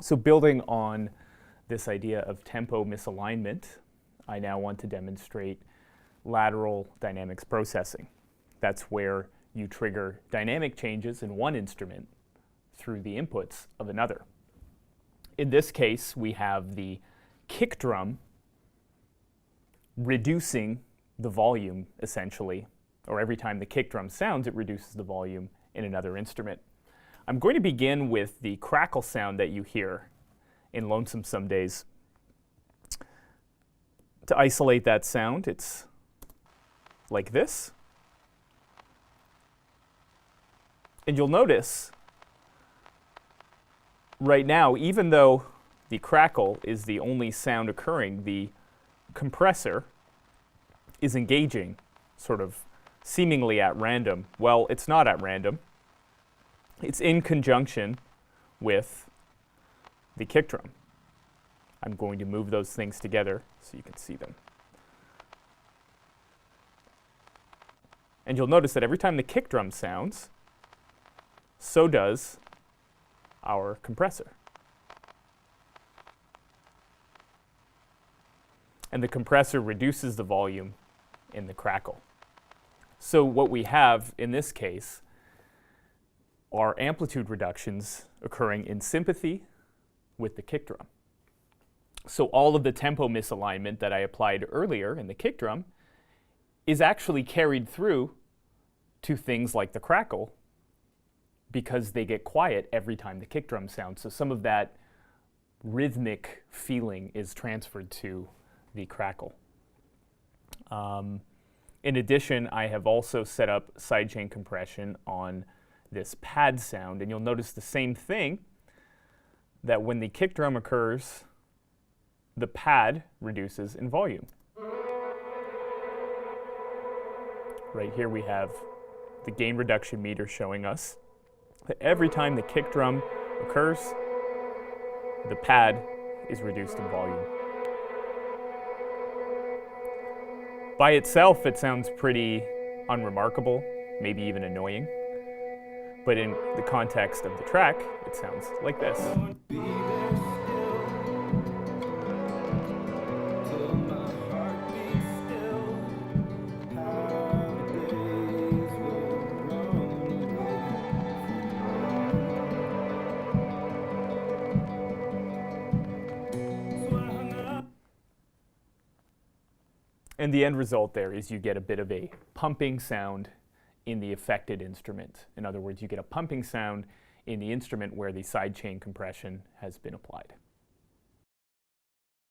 So building on this idea of tempo misalignment, I now want to demonstrate lateral dynamics processing. That's where you trigger dynamic changes in one instrument through the inputs of another. In this case, we have the kick drum reducing the volume, essentially, or every time the kick drum sounds, it reduces the volume in another instrument. I'm going to begin with the crackle sound that you hear in Lonesome Somedays. To isolate that sound, it's like this. And you'll notice right now, even though the crackle is the only sound occurring, the compressor is engaging sort of seemingly at random. Well, it's not at random. It's in conjunction with the kick drum. I'm going to move those things together so you can see them. And you'll notice that every time the kick drum sounds, so does our compressor. And the compressor reduces the volume in the crackle. So what we have in this case are amplitude reductions occurring in sympathy with the kick drum. So all of the tempo misalignment that I applied earlier in the kick drum is actually carried through to things like the crackle because they get quiet every time the kick drum sounds. So some of that rhythmic feeling is transferred to the crackle. In addition, I have also set up sidechain compression on this pad sound, and you'll notice the same thing, that when the kick drum occurs, the pad reduces in volume. Right here we have the gain reduction meter showing us that every time the kick drum occurs, the pad is reduced in volume. By itself, it sounds pretty unremarkable, maybe even annoying. But in the context of the track, it sounds like this. And the end result there is you get a bit of a pumping sound in the affected instrument. In other words, you get a pumping sound in the instrument where the sidechain compression has been applied.